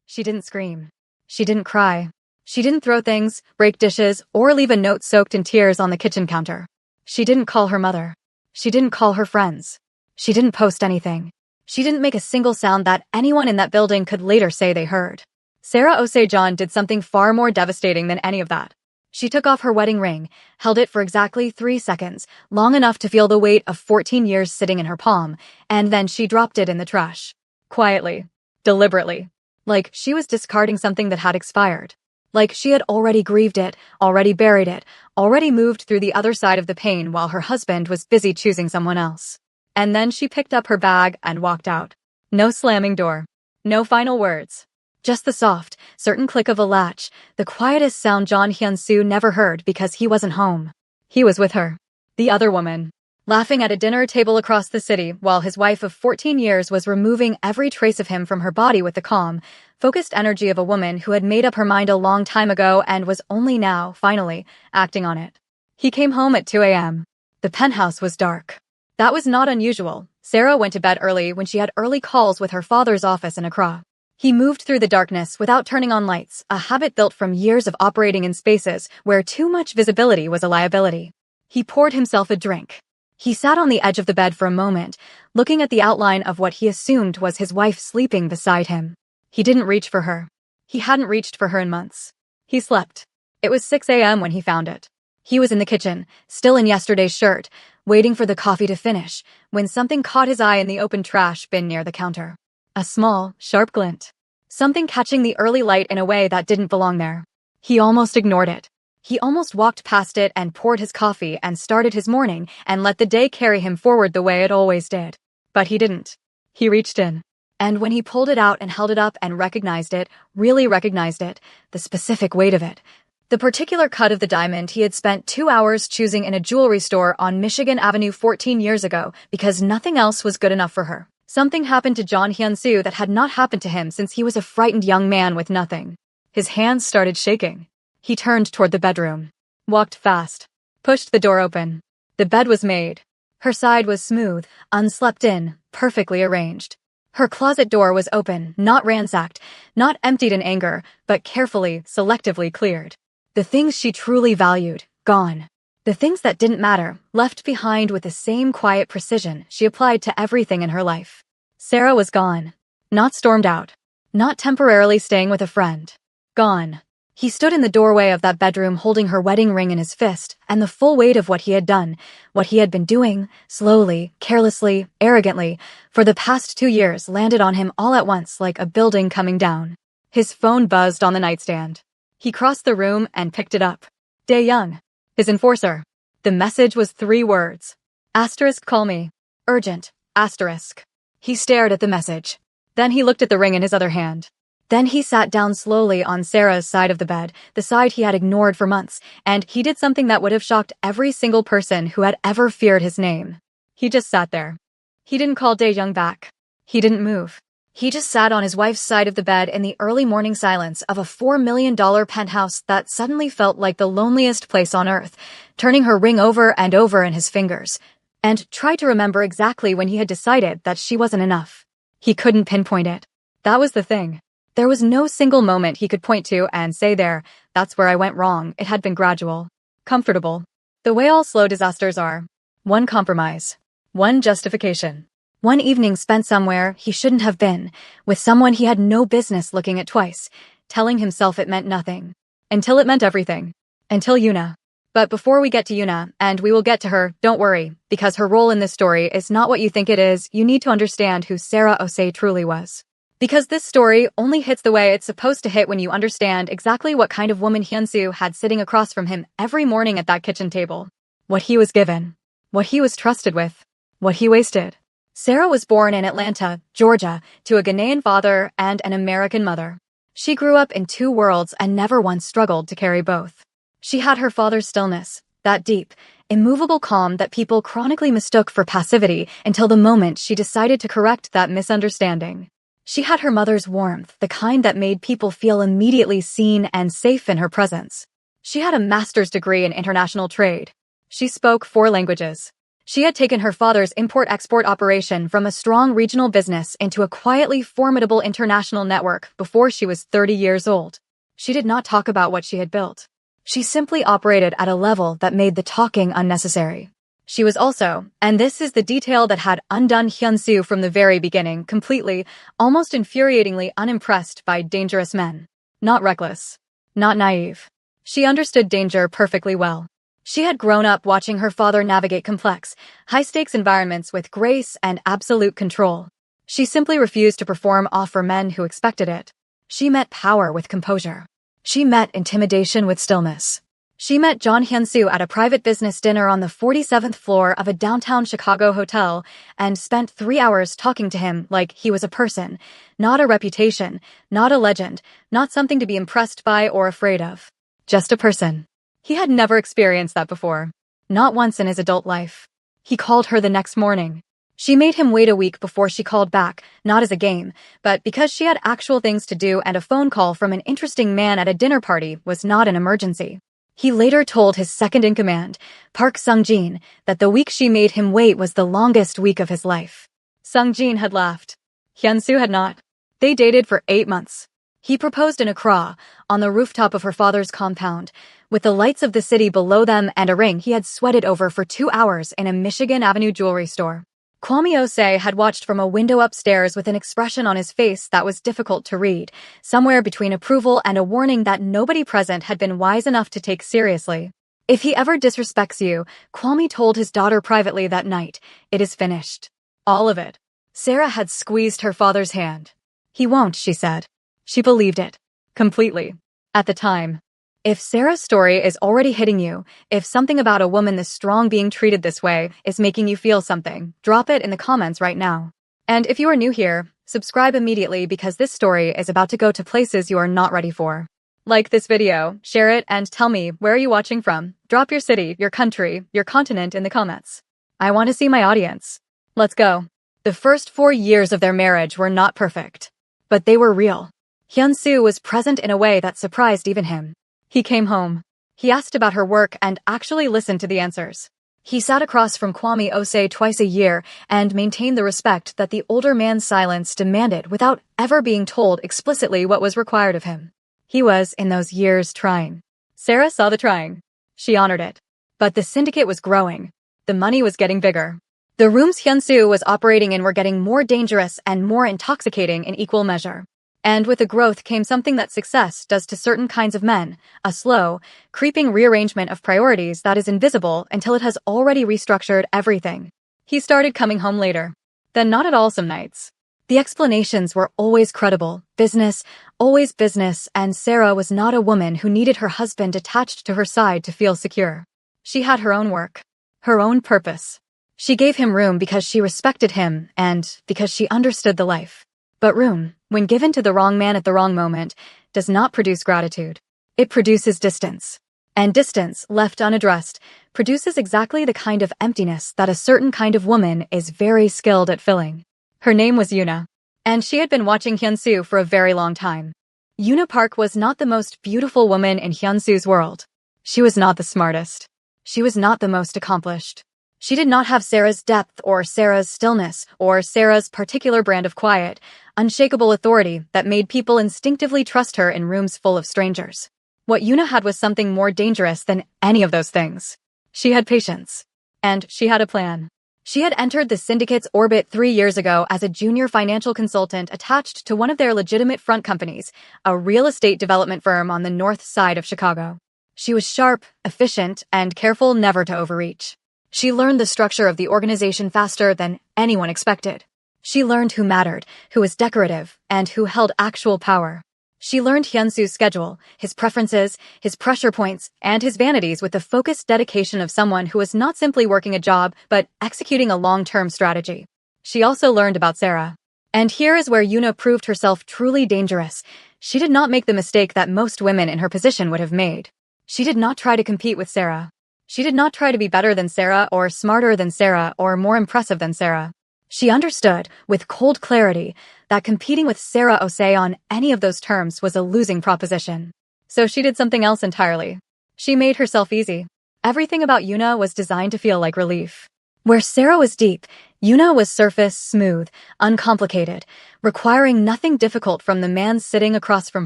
She didn't scream. She didn't cry. She didn't throw things, break dishes, or leave a note soaked in tears on the kitchen counter. She didn't call her mother. She didn't call her friends. She didn't post anything. She didn't make a single sound that anyone in that building could later say they heard. Sarah Osei-John did something far more devastating than any of that. She took off her wedding ring, held it for exactly 3 seconds, long enough to feel the weight of 14 years sitting in her palm, and then she dropped it in the trash. Quietly. Deliberately. Like she was discarding something that had expired. Like she had already grieved it, already buried it, already moved through the other side of the pain while her husband was busy choosing someone else. And then she picked up her bag and walked out. No slamming door. No final words. Just the soft, certain click of a latch, the quietest sound John Hyun-soo never heard because he wasn't home. He was with her. The other woman. Laughing at a dinner table across the city while his wife of 14 years was removing every trace of him from her body with the calm, focused energy of a woman who had made up her mind a long time ago and was only now, finally, acting on it. He came home at 2 a.m. The penthouse was dark. That was not unusual. Sarah went to bed early when she had early calls with her father's office in Accra. He moved through the darkness without turning on lights, a habit built from years of operating in spaces where too much visibility was a liability. He poured himself a drink. He sat on the edge of the bed for a moment, looking at the outline of what he assumed was his wife sleeping beside him. He didn't reach for her. He hadn't reached for her in months. He slept. It was 6 a.m. when he found it. He was in the kitchen, still in yesterday's shirt, waiting for the coffee to finish, when something caught his eye in the open trash bin near the counter. A small, sharp glint. Something catching the early light in a way that didn't belong there. He almost ignored it. He almost walked past it and poured his coffee and started his morning and let the day carry him forward the way it always did. But he didn't. He reached in. And when he pulled it out and held it up and recognized it, really recognized it, the specific weight of it, the particular cut of the diamond he had spent 2 hours choosing in a jewelry store on Michigan Avenue 14 years ago because nothing else was good enough for her. Something happened to John Hyun-soo that had not happened to him since he was a frightened young man with nothing. His hands started shaking. He turned toward the bedroom. Walked fast. Pushed the door open. The bed was made. Her side was smooth, unslept in, perfectly arranged. Her closet door was open, not ransacked, not emptied in anger, but carefully, selectively cleared. The things she truly valued, gone. The things that didn't matter, left behind with the same quiet precision she applied to everything in her life. Sarah was gone. Not stormed out. Not temporarily staying with a friend. Gone. He stood in the doorway of that bedroom holding her wedding ring in his fist, and the full weight of what he had done, what he had been doing, slowly, carelessly, arrogantly, for the past 2 years landed on him all at once like a building coming down. His phone buzzed on the nightstand. He crossed the room and picked it up. Dae-young. His enforcer. The message was 3 words. Asterisk call me. Urgent. Asterisk. He stared at the message. Then he looked at the ring in his other hand. Then he sat down slowly on Sarah's side of the bed, the side he had ignored for months, and he did something that would have shocked every single person who had ever feared his name. He just sat there. He didn't call Dae-young back. He didn't move. He just sat on his wife's side of the bed in the early morning silence of a $4 million penthouse that suddenly felt like the loneliest place on earth, turning her ring over and over in his fingers, and tried to remember exactly when he had decided that she wasn't enough. He couldn't pinpoint it. That was the thing. There was no single moment he could point to and say that's where I went wrong. It had been gradual. Comfortable. The way all slow disasters are. One compromise. One justification. One evening spent somewhere he shouldn't have been, with someone he had no business looking at twice, telling himself it meant nothing. Until it meant everything. Until Yuna. But before we get to Yuna, and we will get to her, don't worry, because her role in this story is not what you think it is. You need to understand who Sarah Osei truly was. Because this story only hits the way it's supposed to hit when you understand exactly what kind of woman Hyun-soo had sitting across from him every morning at that kitchen table. What he was given. What he was trusted with. What he wasted. Sarah was born in Atlanta, Georgia, to a Ghanaian father and an American mother. She grew up in 2 worlds and never once struggled to carry both. She had her father's stillness, that deep, immovable calm that people chronically mistook for passivity until the moment she decided to correct that misunderstanding. She had her mother's warmth, the kind that made people feel immediately seen and safe in her presence. She had a master's degree in international trade. She spoke 4 languages. She had taken her father's import-export operation from a strong regional business into a quietly formidable international network before she was 30 years old. She did not talk about what she had built. She simply operated at a level that made the talking unnecessary. She was also, and this is the detail that had undone Hyun-soo from the very beginning, completely, almost infuriatingly unimpressed by dangerous men. Not reckless. Not naive. She understood danger perfectly well. She had grown up watching her father navigate complex, high-stakes environments with grace and absolute control. She simply refused to perform off for men who expected it. She met power with composure. She met intimidation with stillness. She met John Hyun-soo at a private business dinner on the 47th floor of a downtown Chicago hotel and spent 3 hours talking to him like he was a person, not a reputation, not a legend, not something to be impressed by or afraid of. Just a person. He had never experienced that before. Not once in his adult life. He called her the next morning. She made him wait a week before she called back, not as a game, but because she had actual things to do and a phone call from an interesting man at a dinner party was not an emergency. He later told his second-in-command, Park Sung-jin, that the week she made him wait was the longest week of his life. Sung-jin had laughed. Hyun-soo had not. They dated for 8 months. He proposed in Accra, on the rooftop of her father's compound, with the lights of the city below them and a ring he had sweated over for 2 hours in a Michigan Avenue jewelry store. Kwame Osei had watched from a window upstairs with an expression on his face that was difficult to read, somewhere between approval and a warning that nobody present had been wise enough to take seriously. If he ever disrespects you, Kwame told his daughter privately that night, it is finished. All of it. Sarah had squeezed her father's hand. He won't, she said. She believed it. Completely. At the time. If Sarah's story is already hitting you, if something about a woman this strong being treated this way is making you feel something, drop it in the comments right now. And if you are new here, subscribe immediately because this story is about to go to places you are not ready for. Like this video, share it, and tell me where are you watching from. Drop your city, your country, your continent in the comments. I want to see my audience. Let's go. The first 4 years of their marriage were not perfect. But they were real. Hyun-soo was present in a way that surprised even him. He came home. He asked about her work and actually listened to the answers. He sat across from Kwame Osei twice a year and maintained the respect that the older man's silence demanded without ever being told explicitly what was required of him. He was, in those years, trying. Sarah saw the trying. She honored it. But the syndicate was growing. The money was getting bigger. The rooms Hyun-soo was operating in were getting more dangerous and more intoxicating in equal measure. And with the growth came something that success does to certain kinds of men, a slow, creeping rearrangement of priorities that is invisible until it has already restructured everything. He started coming home later. Then not at all some nights. The explanations were always credible, business, always business, and Sarah was not a woman who needed her husband attached to her side to feel secure. She had her own work, her own purpose. She gave him room because she respected him and because she understood the life. But room, when given to the wrong man at the wrong moment, does not produce gratitude. It produces distance. And distance, left unaddressed, produces exactly the kind of emptiness that a certain kind of woman is very skilled at filling. Her name was Yuna. And she had been watching Hyun-soo for a very long time. Yuna Park was not the most beautiful woman in Hyun-soo's world. She was not the smartest. She was not the most accomplished. She did not have Sarah's depth or Sarah's stillness or Sarah's particular brand of quiet, unshakable authority that made people instinctively trust her in rooms full of strangers. What Yuna had was something more dangerous than any of those things. She had patience. And she had a plan. She had entered the syndicate's orbit 3 years ago as a junior financial consultant attached to one of their legitimate front companies, a real estate development firm on the north side of Chicago. She was sharp, efficient, and careful never to overreach. She learned the structure of the organization faster than anyone expected. She learned who mattered, who was decorative, and who held actual power. She learned Hyun-soo's schedule, his preferences, his pressure points, and his vanities with the focused dedication of someone who was not simply working a job, but executing a long-term strategy. She also learned about Sarah. And here is where Yuna proved herself truly dangerous. She did not make the mistake that most women in her position would have made. She did not try to compete with Sarah. She did not try to be better than Sarah or smarter than Sarah or more impressive than Sarah. She understood, with cold clarity, that competing with Sarah Osei on any of those terms was a losing proposition. So she did something else entirely. She made herself easy. Everything about Yuna was designed to feel like relief. Where Sarah was deep, Yuna was surface, smooth, uncomplicated, requiring nothing difficult from the man sitting across from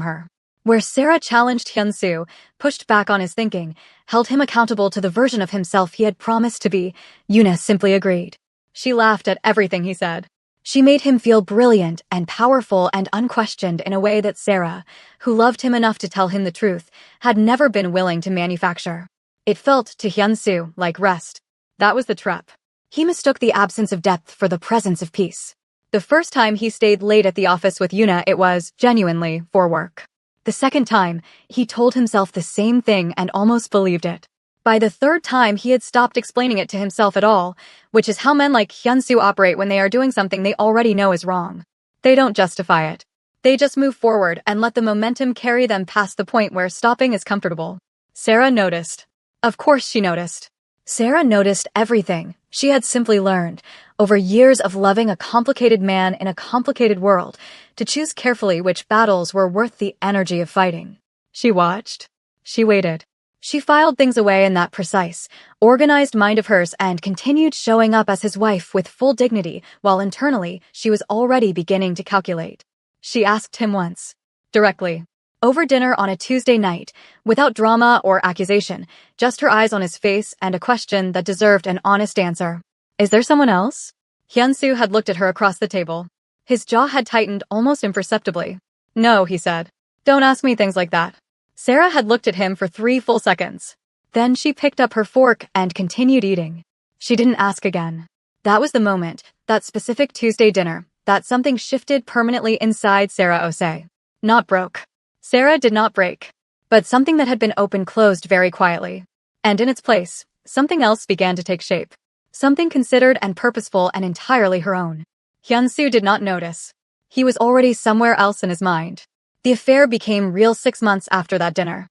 her. Where Sarah challenged Hyun-soo, pushed back on his thinking, held him accountable to the version of himself he had promised to be, Yuna simply agreed. She laughed at everything he said. She made him feel brilliant and powerful and unquestioned in a way that Sarah, who loved him enough to tell him the truth, had never been willing to manufacture. It felt to Hyun-soo like rest. That was the trap. He mistook the absence of depth for the presence of peace. The first time he stayed late at the office with Yuna, it was, genuinely, for work. The second time, he told himself the same thing and almost believed it. By the third time, he had stopped explaining it to himself at all, which is how men like Hyun-soo operate when they are doing something they already know is wrong. They don't justify it. They just move forward and let the momentum carry them past the point where stopping is comfortable. Sarah noticed. Of course she noticed. Sarah noticed everything. She had simply learned, over years of loving a complicated man in a complicated world, to choose carefully which battles were worth the energy of fighting. She watched. She waited. She filed things away in that precise, organized mind of hers and continued showing up as his wife with full dignity, while internally she was already beginning to calculate. She asked him once. Directly. Over dinner on a Tuesday night, without drama or accusation, just her eyes on his face and a question that deserved an honest answer. Is there someone else? Hyun-soo had looked at her across the table. His jaw had tightened almost imperceptibly. No, he said. Don't ask me things like that. Sarah had looked at him for 3 full seconds. Then she picked up her fork and continued eating. She didn't ask again. That was the moment, that specific Tuesday dinner, that something shifted permanently inside Sarah Osei. Not broke. Sarah did not break, but something that had been open closed very quietly. And in its place, something else began to take shape. Something considered and purposeful and entirely her own. Hyun-soo did not notice. He was already somewhere else in his mind. The affair became real 6 months after that dinner.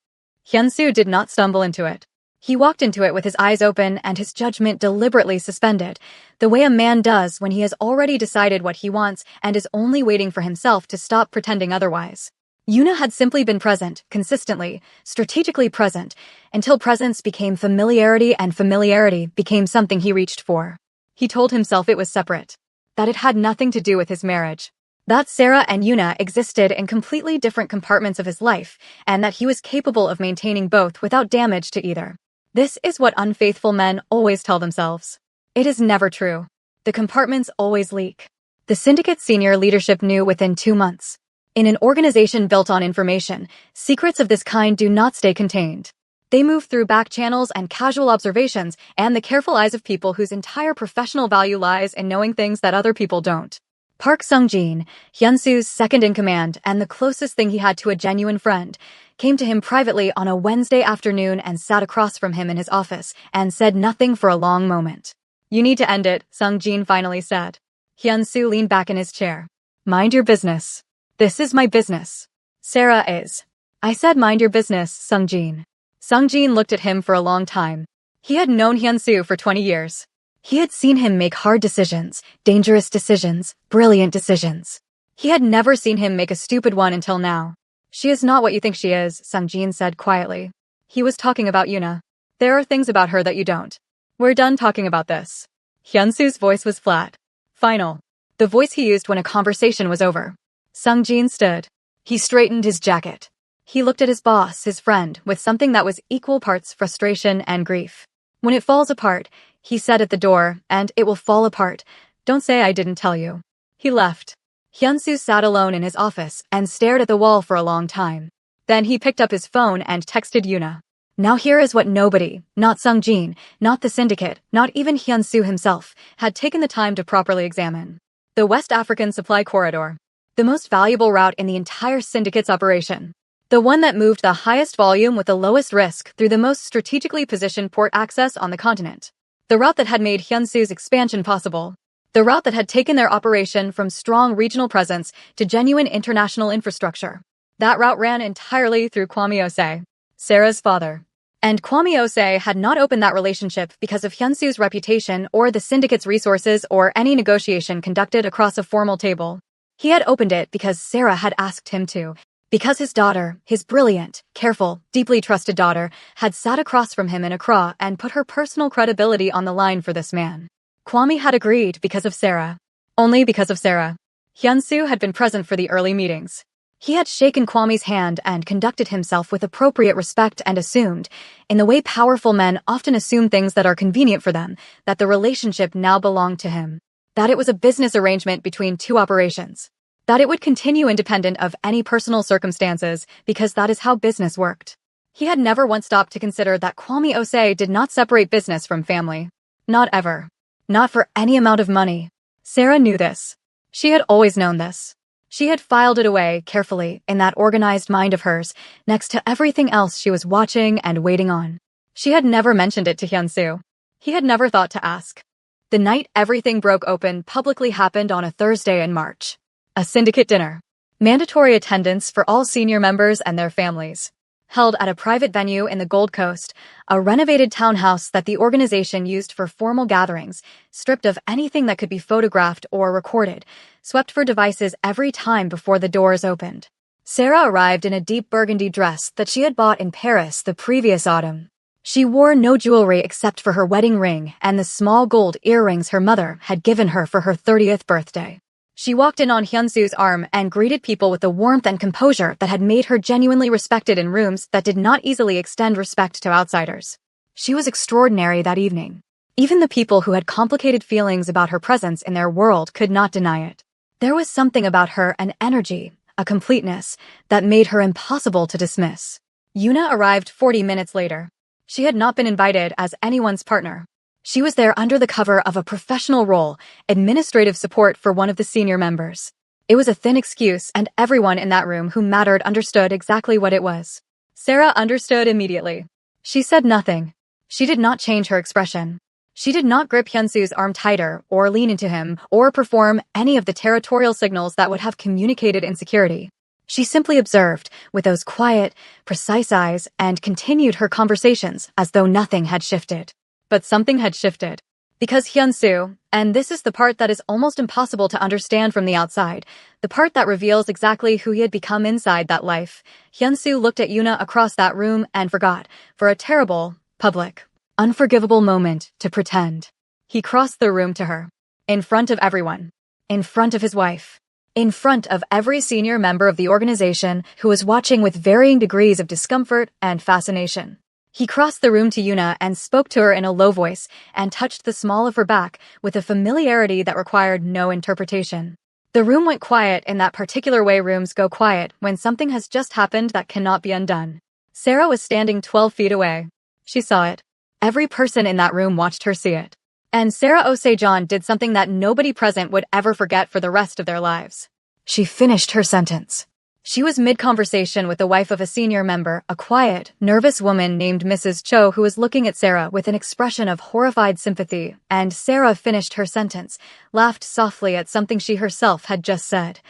Hyun-soo did not stumble into it. He walked into it with his eyes open and his judgment deliberately suspended, the way a man does when he has already decided what he wants and is only waiting for himself to stop pretending otherwise. Yuna had simply been present, consistently, strategically present, until presence became familiarity and familiarity became something he reached for. He told himself it was separate, that it had nothing to do with his marriage, that Sarah and Yuna existed in completely different compartments of his life, and that he was capable of maintaining both without damage to either. This is what unfaithful men always tell themselves. It is never true. The compartments always leak. The syndicate's senior leadership knew within 2 months. In an organization built on information, secrets of this kind do not stay contained. They move through back channels and casual observations and the careful eyes of people whose entire professional value lies in knowing things that other people don't. Park Sung-jin, Hyun-soo's second-in-command and the closest thing he had to a genuine friend, came to him privately on a Wednesday afternoon and sat across from him in his office and said nothing for a long moment. You need to end it, Sung-jin finally said. Hyun-soo leaned back in his chair. Mind your business. This is my business. Sarah is. I said mind your business, Sung-jin. Sung-jin looked at him for a long time. He had known Hyun-soo for 20 years. He had seen him make hard decisions, dangerous decisions, brilliant decisions. He had never seen him make a stupid one until now. She is not what you think she is, Sung-jin said quietly. He was talking about Yuna. There are things about her that you don't. We're done talking about this. Hyun-soo's voice was flat. Final. The voice he used when a conversation was over. Sung-jin stood. He straightened his jacket. He looked at his boss, his friend, with something that was equal parts frustration and grief. When it falls apart, he said at the door, and it will fall apart. Don't say I didn't tell you. He left. Hyun-soo sat alone in his office and stared at the wall for a long time. Then he picked up his phone and texted Yuna. Now here is what nobody, not Sung-jin, not the syndicate, not even Hyun-soo himself, had taken the time to properly examine. The West African Supply Corridor. The most valuable route in the entire syndicate's operation. The one that moved the highest volume with the lowest risk through the most strategically positioned port access on the continent. The route that had made Hyun-soo's expansion possible. The route that had taken their operation from strong regional presence to genuine international infrastructure. That route ran entirely through Kwame Osei, Sarah's father. And Kwame Osei had not opened that relationship because of Hyun-soo's reputation or the syndicate's resources or any negotiation conducted across a formal table. He had opened it because Sarah had asked him to, because his daughter, his brilliant, careful, deeply trusted daughter, had sat across from him in Accra and put her personal credibility on the line for this man. Kwame had agreed because of Sarah. Only because of Sarah. Hyun-soo had been present for the early meetings. He had shaken Kwame's hand and conducted himself with appropriate respect and assumed, in the way powerful men often assume things that are convenient for them, that the relationship now belonged to him. That it was a business arrangement between two operations. That it would continue independent of any personal circumstances because that is how business worked. He had never once stopped to consider that Kwame Osei did not separate business from family. Not ever. Not for any amount of money. Sarah knew this. She had always known this. She had filed it away carefully in that organized mind of hers, next to everything else she was watching and waiting on. She had never mentioned it to Hyun-soo. He had never thought to ask. The night everything broke open publicly happened on a Thursday in March. A syndicate dinner. Mandatory attendance for all senior members and their families. Held at a private venue in the Gold Coast, a renovated townhouse that the organization used for formal gatherings, stripped of anything that could be photographed or recorded, swept for devices every time before the doors opened. Sarah arrived in a deep burgundy dress that she had bought in Paris the previous autumn. She wore no jewelry except for her wedding ring and the small gold earrings her mother had given her for her 30th birthday. She walked in on Hyun-soo's arm and greeted people with the warmth and composure that had made her genuinely respected in rooms that did not easily extend respect to outsiders. She was extraordinary that evening. Even the people who had complicated feelings about her presence in their world could not deny it. There was something about her, an energy, a completeness, that made her impossible to dismiss. Yuna arrived 40 minutes later. She had not been invited as anyone's partner. She was there under the cover of a professional role, administrative support for one of the senior members. It was a thin excuse, and everyone in that room who mattered understood exactly what it was. Sarah understood immediately. She said nothing. She did not change her expression. She did not grip Hyun-soo's arm tighter, or lean into him, or perform any of the territorial signals that would have communicated insecurity. She simply observed, with those quiet, precise eyes, and continued her conversations as though nothing had shifted. But something had shifted. Because Hyun-soo, and this is the part that is almost impossible to understand from the outside, the part that reveals exactly who he had become inside that life, Hyun-soo looked at Yuna across that room and forgot, for a terrible, public, unforgivable moment, to pretend. He crossed the room to her. In front of everyone. In front of his wife. In front of every senior member of the organization who was watching with varying degrees of discomfort and fascination. He crossed the room to Yuna and spoke to her in a low voice and touched the small of her back with a familiarity that required no interpretation. The room went quiet in that particular way rooms go quiet when something has just happened that cannot be undone. Sarah was standing 12 feet away. She saw it. Every person in that room watched her see it. And Sarah Osei-jeon did something that nobody present would ever forget for the rest of their lives. She finished her sentence. She was mid-conversation with the wife of a senior member, a quiet, nervous woman named Mrs. Cho who was looking at Sarah with an expression of horrified sympathy, and Sarah finished her sentence, laughed softly at something she herself had just said,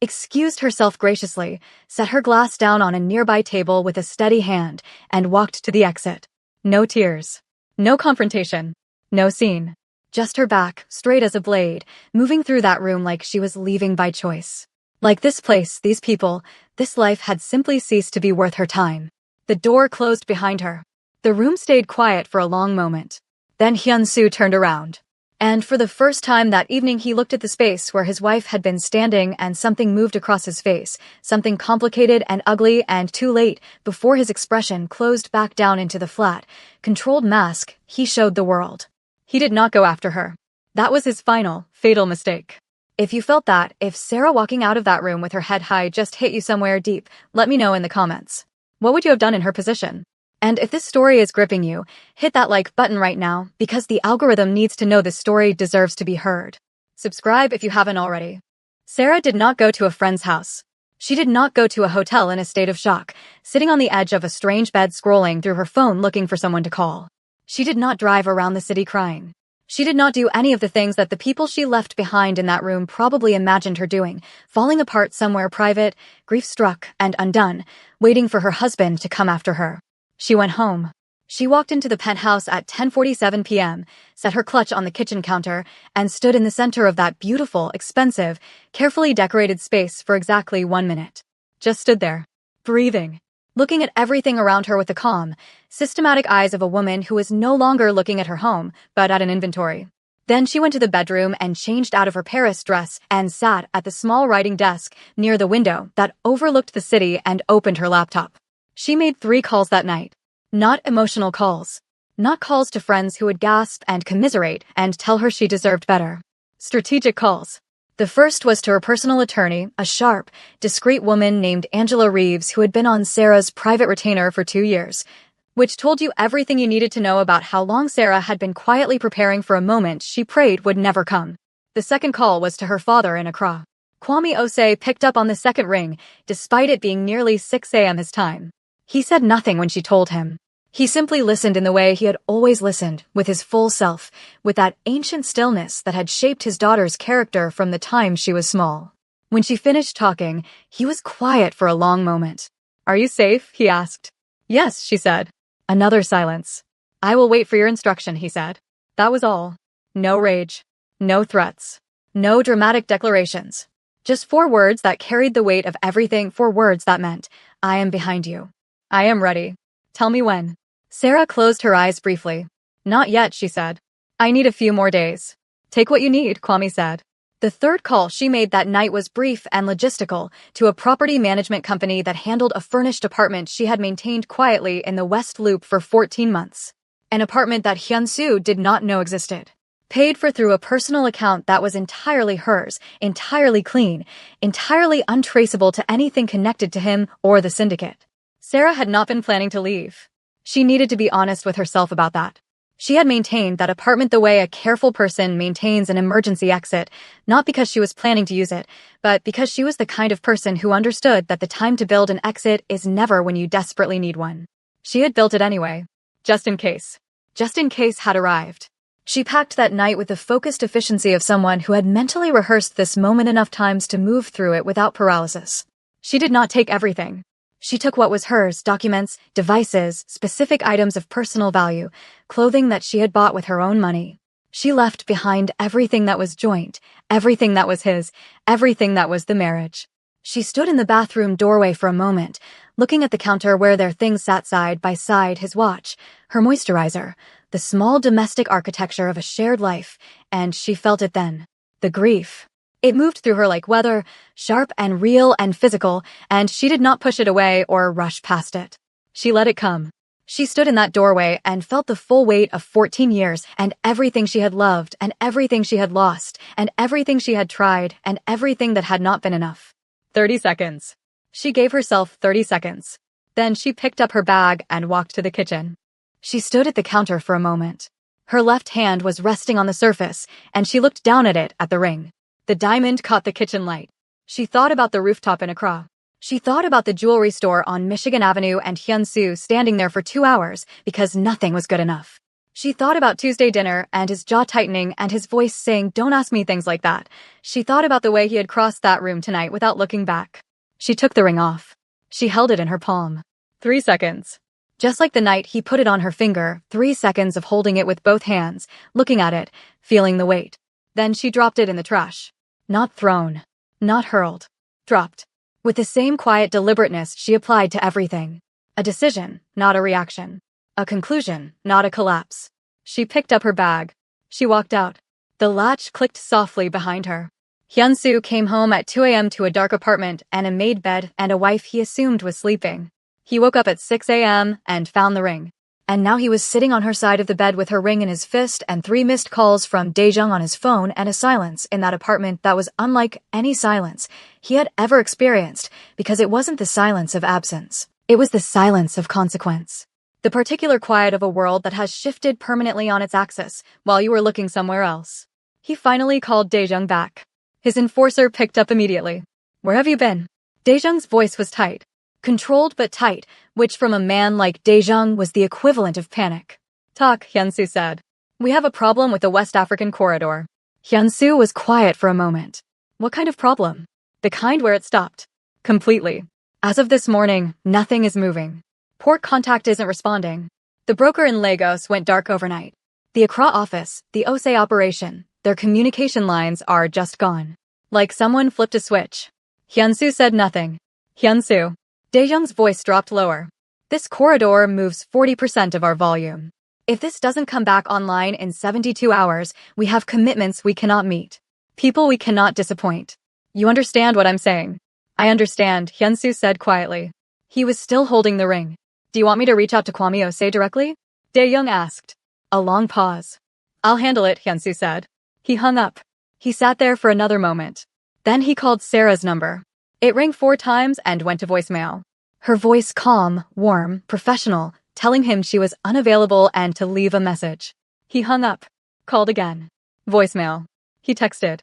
excused herself graciously, set her glass down on a nearby table with a steady hand, and walked to the exit. No tears. No confrontation. No scene. Just her back, straight as a blade, moving through that room like she was leaving by choice. Like this place, these people, this life had simply ceased to be worth her time. The door closed behind her. The room stayed quiet for a long moment. Then Hyun-soo turned around. And for the first time that evening he looked at the space where his wife had been standing and something moved across his face, something complicated and ugly and too late, before his expression closed back down into the flat, controlled mask he showed the world. He did not go after her. That was his final, fatal mistake. If you felt that, if Sarah walking out of that room with her head high just hit you somewhere deep, let me know in the comments. What would you have done in her position? And if this story is gripping you, hit that like button right now, because the algorithm needs to know this story deserves to be heard. Subscribe if you haven't already. Sarah did not go to a friend's house. She did not go to a hotel in a state of shock, sitting on the edge of a strange bed scrolling through her phone looking for someone to call. She did not drive around the city crying. She did not do any of the things that the people she left behind in that room probably imagined her doing, falling apart somewhere private, grief-struck and undone, waiting for her husband to come after her. She went home. She walked into the penthouse at 10:47 p.m., set her clutch on the kitchen counter, and stood in the center of that beautiful, expensive, carefully decorated space for exactly 1 minute. Just stood there, breathing, looking at everything around her with the calm, systematic eyes of a woman who was no longer looking at her home, but at an inventory. Then she went to the bedroom and changed out of her Paris dress and sat at the small writing desk near the window that overlooked the city and opened her laptop. She made 3 calls that night. Not emotional calls. Not calls to friends who would gasp and commiserate and tell her she deserved better. Strategic calls. The first was to her personal attorney, a sharp, discreet woman named Angela Reeves who had been on Sarah's private retainer for 2 years, which told you everything you needed to know about how long Sarah had been quietly preparing for a moment she prayed would never come. The second call was to her father in Accra. Kwame Osei picked up on the second ring, despite it being nearly 6 a.m. his time. He said nothing when she told him. He simply listened in the way he had always listened, with his full self, with that ancient stillness that had shaped his daughter's character from the time she was small. When she finished talking, he was quiet for a long moment. "Are you safe?" he asked. "Yes," she said. Another silence. "I will wait for your instruction," he said. That was all. No rage. No threats. No dramatic declarations. Just 4 words that carried the weight of everything, 4 words that meant, "I am behind you. I am ready. Tell me when." Sarah closed her eyes briefly. "Not yet," she said. "I need a few more days." "Take what you need," Kwame said. The third call she made that night was brief and logistical to a property management company that handled a furnished apartment she had maintained quietly in the West Loop for 14 months. An apartment that Hyun-soo did not know existed. Paid for through a personal account that was entirely hers, entirely clean, entirely untraceable to anything connected to him or the syndicate. Sarah had not been planning to leave. She needed to be honest with herself about that. She had maintained that apartment the way a careful person maintains an emergency exit, not because she was planning to use it, but because she was the kind of person who understood that the time to build an exit is never when you desperately need one. She had built it anyway. Just in case. Just in case had arrived. She packed that night with the focused efficiency of someone who had mentally rehearsed this moment enough times to move through it without paralysis. She did not take everything. She took what was hers, documents, devices, specific items of personal value, clothing that she had bought with her own money. She left behind everything that was joint, everything that was his, everything that was the marriage. She stood in the bathroom doorway for a moment, looking at the counter where their things sat side by side, his watch, her moisturizer, the small domestic architecture of a shared life, and she felt it then. The grief. It moved through her like weather, sharp and real and physical, and she did not push it away or rush past it. She let it come. She stood in that doorway and felt the full weight of 14 years and everything she had loved and everything she had lost and everything she had tried and everything that had not been enough. 30 seconds. She gave herself 30 seconds. Then she picked up her bag and walked to the kitchen. She stood at the counter for a moment. Her left hand was resting on the surface, and she looked down at it, at the ring. The diamond caught the kitchen light. She thought about the rooftop in Accra. She thought about the jewelry store on Michigan Avenue and Hyun-soo standing there for 2 hours because nothing was good enough. She thought about Tuesday dinner and his jaw tightening and his voice saying, "Don't ask me things like that." She thought about the way he had crossed that room tonight without looking back. She took the ring off. She held it in her palm. 3 seconds. Just like the night he put it on her finger, 3 seconds of holding it with both hands, looking at it, feeling the weight. Then she dropped it in the trash. Not thrown. Not hurled. Dropped. With the same quiet deliberateness she applied to everything. A decision, not a reaction. A conclusion, not a collapse. She picked up her bag. She walked out. The latch clicked softly behind her. Hyun-soo came home at 2 a.m. to a dark apartment and a made bed and a wife he assumed was sleeping. He woke up at 6 a.m. and found the ring. And now he was sitting on her side of the bed with her ring in his fist and 3 missed calls from Daejung on his phone and a silence in that apartment that was unlike any silence he had ever experienced because it wasn't the silence of absence. It was the silence of consequence. The particular quiet of a world that has shifted permanently on its axis while you were looking somewhere else. He finally called Daejung back. His enforcer picked up immediately. "Where have you been?" Daejung's voice was tight. Controlled but tight, which from a man like Daejung was the equivalent of panic. "Talk," Hyun-soo said. "We have a problem with the West African corridor." Hyun-soo was quiet for a moment. "What kind of problem?" "The kind where it stopped. Completely. As of this morning, nothing is moving. Port contact isn't responding. The broker in Lagos went dark overnight. The Accra office, the Osei operation, their communication lines are just gone. Like someone flipped a switch." Hyun-soo said nothing. "Hyun-soo." Daejung's voice dropped lower. "This corridor moves 40% of our volume. If this doesn't come back online in 72 hours, we have commitments we cannot meet. People we cannot disappoint. You understand what I'm saying? I understand, Hyunsu said quietly. He was still holding the ring. Do you want me to reach out to Kwame Ose directly? Dae-young asked. A long pause. I'll handle it, Hyunsu said. He hung up. He sat there for another moment. Then he called Sarah's number. It rang 4 times and went to voicemail. Her voice calm, warm, professional, telling him she was unavailable and to leave a message. He hung up. Called again. Voicemail. He texted.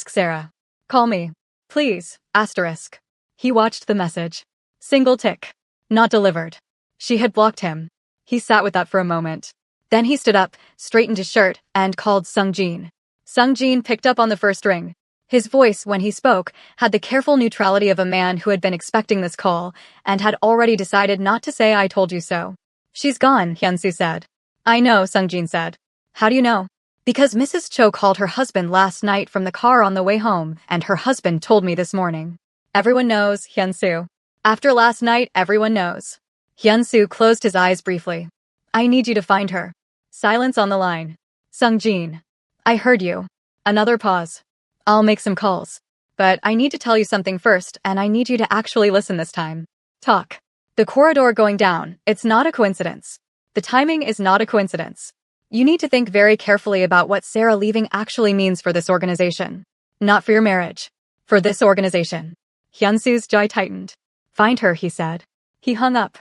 Sarah. Call me. Please. He watched the message. Single tick. Not delivered. She had blocked him. He sat with that for a moment. Then he stood up, straightened his shirt, and called Sung-jin. Sung-jin picked up on the first ring. His voice, when he spoke, had the careful neutrality of a man who had been expecting this call and had already decided not to say I told you so. She's gone, Hyunsu said. I know, Sung-jin said. How do you know? Because Mrs. Cho called her husband last night from the car on the way home, and her husband told me this morning. Everyone knows, Hyunsu. After last night, everyone knows. Hyunsu closed his eyes briefly. I need you to find her. Silence on the line. Sung-jin. I heard you. Another pause. I'll make some calls. But I need to tell you something first, and I need you to actually listen this time. Talk. The corridor going down, it's not a coincidence. The timing is not a coincidence. You need to think very carefully about what Sarah leaving actually means for this organization. Not for your marriage. For this organization. Hyunsu's jaw tightened. Find her, he said. He hung up.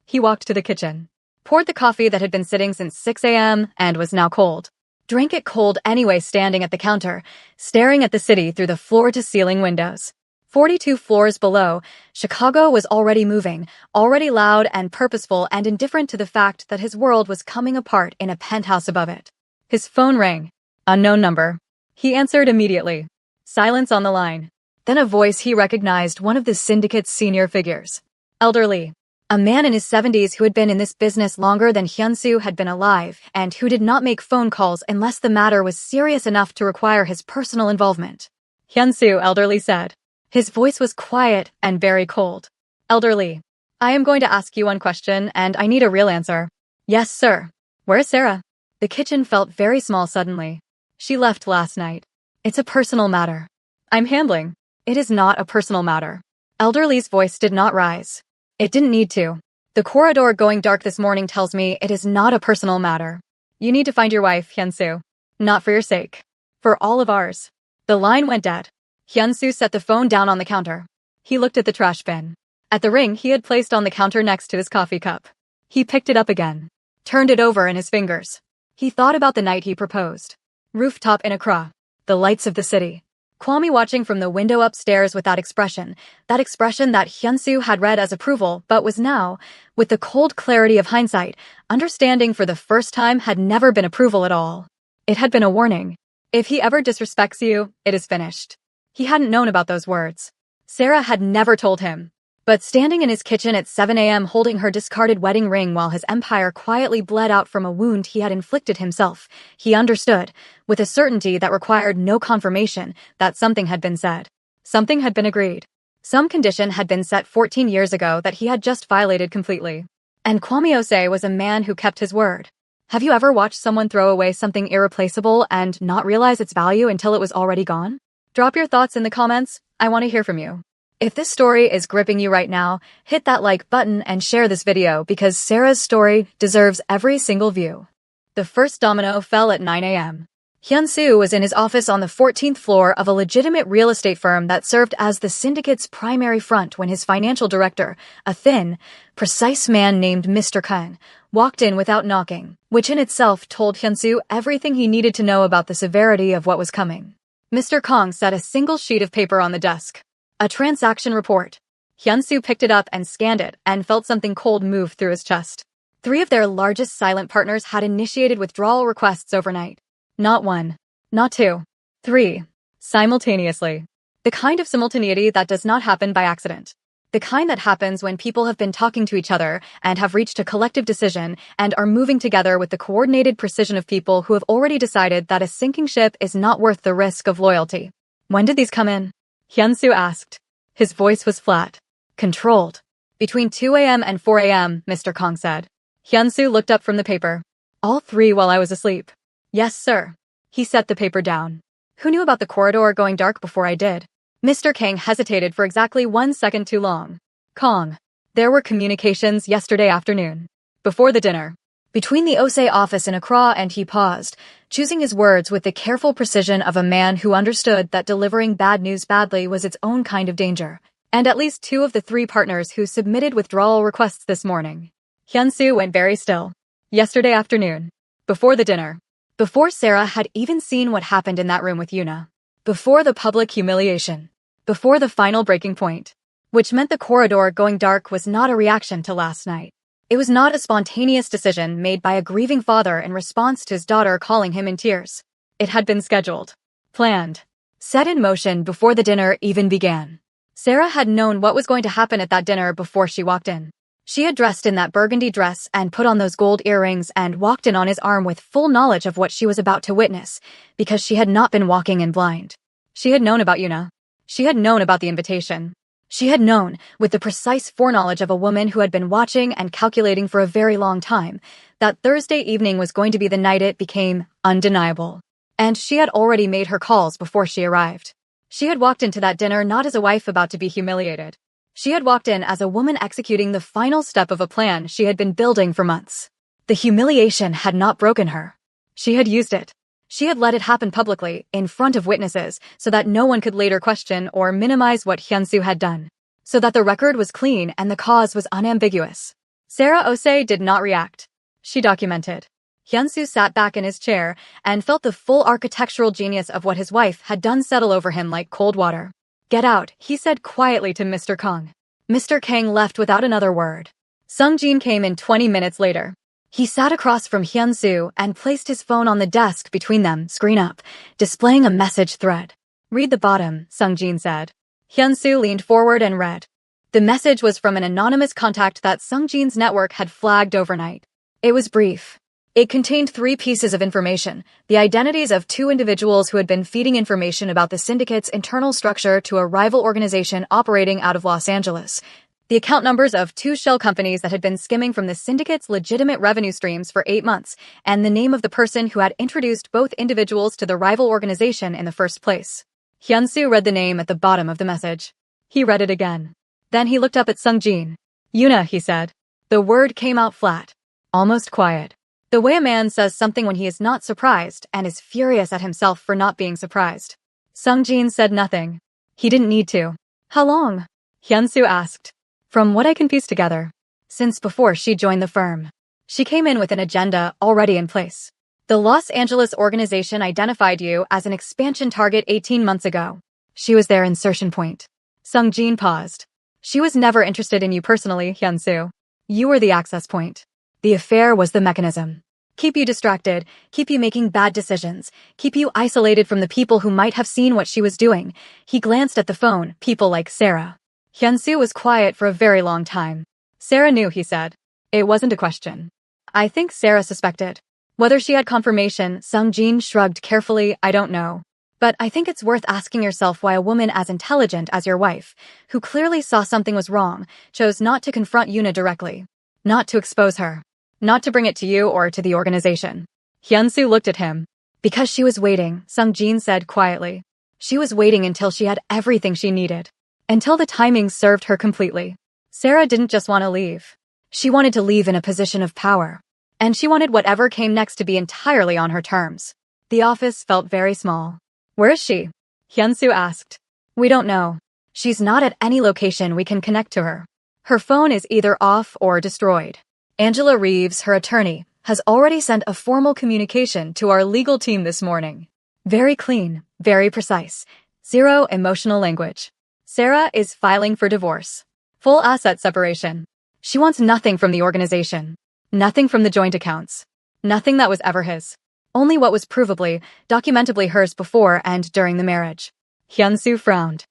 He walked to the kitchen. Poured the coffee that had been sitting since 6 a.m. and was now cold. Drank it cold anyway, standing at the counter, staring at the city through the floor-to-ceiling windows. 42 floors below, Chicago was already moving, already loud and purposeful and indifferent to the fact that his world was coming apart in a penthouse above it. His phone rang. Unknown number. He answered immediately. Silence on the line. Then a voice he recognized, one of the syndicate's senior figures. Elderly. A man in his 70s who had been in this business longer than Hyunsu had been alive and who did not make phone calls unless the matter was serious enough to require his personal involvement. Hyunsu, elderly said. His voice was quiet and very cold. Elderly. I am going to ask you one question and I need a real answer. Yes, sir. Where is Sarah? The kitchen felt very small suddenly. She left last night. It's a personal matter. I'm handling. It is not a personal matter. Elderly's voice did not rise. It didn't need to. The corridor going dark this morning tells me it is not a personal matter. You need to find your wife, Hyunsu. Not for your sake. For all of ours. The line went dead. Hyunsu set the phone down on the counter. He looked at the trash bin. At the ring he had placed on the counter next to his coffee cup. He picked it up again. Turned it over in his fingers. He thought about the night he proposed. Rooftop in Accra. The lights of the city. Kwame watching from the window upstairs with that expression that Hyunsu had read as approval but was now, with the cold clarity of hindsight, understanding for the first time had never been approval at all. It had been a warning. If he ever disrespects you, it is finished. He hadn't known about those words. Sarah had never told him. But standing in his kitchen at 7 a.m. holding her discarded wedding ring while his empire quietly bled out from a wound he had inflicted himself, he understood, with a certainty that required no confirmation, that something had been said. Something had been agreed. Some condition had been set 14 years ago that he had just violated completely. And Kwame Ose was a man who kept his word. Have you ever watched someone throw away something irreplaceable and not realize its value until it was already gone? Drop your thoughts in the comments. I want to hear from you. If this story is gripping you right now, hit that like button and share this video because Sarah's story deserves every single view. The first domino fell at 9 a.m. Hyunsu was in his office on the 14th floor of a legitimate real estate firm that served as the syndicate's primary front when his financial director, a thin, precise man named Mr. Kang, walked in without knocking, which in itself told Hyunsu everything he needed to know about the severity of what was coming. Mr. Kang set a single sheet of paper on the desk. A transaction report. Hyunsu picked it up and scanned it and felt something cold move through his chest. 3 of their largest silent partners had initiated withdrawal requests overnight. Not 1. Not 2. 3. Simultaneously. The kind of simultaneity that does not happen by accident. The kind that happens when people have been talking to each other and have reached a collective decision and are moving together with the coordinated precision of people who have already decided that a sinking ship is not worth the risk of loyalty. When did these come in? Hyunsu asked. His voice was flat. Controlled. Between 2 a.m. and 4 a.m., Mr. Kang said. Hyunsu looked up from the paper. All 3 while I was asleep. Yes, sir. He set the paper down. Who knew about the corridor going dark before I did? Mr. Kang hesitated for exactly 1 second too long. Kong. There were communications yesterday afternoon. Before the dinner. Between the Osei office and Accra, and he paused, choosing his words with the careful precision of a man who understood that delivering bad news badly was its own kind of danger. And at least 2 of the 3 partners who submitted withdrawal requests this morning. Hyun-soo went very still. Yesterday afternoon. Before the dinner. Before Sarah had even seen what happened in that room with Yuna. Before the public humiliation. Before the final breaking point. Which meant the corridor going dark was not a reaction to last night. It was not a spontaneous decision made by a grieving father in response to his daughter calling him in tears. It had been scheduled. Planned. Set in motion before the dinner even began. Sarah had known what was going to happen at that dinner before she walked in. She had dressed in that burgundy dress and put on those gold earrings and walked in on his arm with full knowledge of what she was about to witness, because she had not been walking in blind. She had known about Yuna. She had known about the invitation. She had known, with the precise foreknowledge of a woman who had been watching and calculating for a very long time, that Thursday evening was going to be the night it became undeniable. And she had already made her calls before she arrived. She had walked into that dinner not as a wife about to be humiliated. She had walked in as a woman executing the final step of a plan she had been building for months. The humiliation had not broken her. She had used it. She had let it happen publicly, in front of witnesses, so that no one could later question or minimize what Hyun-soo had done. So that the record was clean and the cause was unambiguous. Sarah Osei did not react. She documented. Hyun-soo sat back in his chair and felt the full architectural genius of what his wife had done settle over him like cold water. Get out, he said quietly to Mr. Kang. Mr. Kang left without another word. Sung-jin came in 20 minutes later. He sat across from Hyun-soo and placed his phone on the desk between them, screen up, displaying a message thread. Read the bottom, Sung-jin said. Hyun-soo leaned forward and read. The message was from an anonymous contact that Sung-jin's network had flagged overnight. It was brief. It contained 3 pieces of information, the identities of 2 individuals who had been feeding information about the syndicate's internal structure to a rival organization operating out of Los Angeles, the account numbers of 2 shell companies that had been skimming from the syndicate's legitimate revenue streams for 8 months, and the name of the person who had introduced both individuals to the rival organization in the first place. Hyun-soo read the name at the bottom of the message. He read it again. Then he looked up at Sung-jin. Yuna, he said. The word came out flat. Almost quiet. The way a man says something when he is not surprised and is furious at himself for not being surprised. Sung-jin said nothing. He didn't need to. How long? Hyun-soo asked. From what I can piece together. Since before she joined the firm. She came in with an agenda already in place. The Los Angeles organization identified you as an expansion target 18 months ago. She was their insertion point. Sung-jin paused. She was never interested in you personally, Hyun-soo. You were the access point. The affair was the mechanism. Keep you distracted, keep you making bad decisions, keep you isolated from the people who might have seen what she was doing. He glanced at the phone, people like Sarah. Hyun-soo was quiet for a very long time. Sarah knew, he said. It wasn't a question. I think Sarah suspected. Whether she had confirmation, Sung-jin shrugged carefully, I don't know. But I think it's worth asking yourself why a woman as intelligent as your wife, who clearly saw something was wrong, chose not to confront Yuna directly. Not to expose her. Not to bring it to you or to the organization. Hyun-soo looked at him. Because she was waiting, Sung-jin said quietly. She was waiting until she had everything she needed. Until the timing served her completely. Sarah didn't just want to leave. She wanted to leave in a position of power. And she wanted whatever came next to be entirely on her terms. The office felt very small. Where is she? Hyun-soo asked. We don't know. She's not at any location we can connect to her. Her phone is either off or destroyed. Angela Reeves, her attorney, has already sent a formal communication to our legal team this morning. Very clean, very precise. Zero emotional language. Sarah is filing for divorce. Full asset separation. She wants nothing from the organization. Nothing from the joint accounts. Nothing that was ever his. Only what was provably, documentably hers before and during the marriage. Hyun-soo frowned.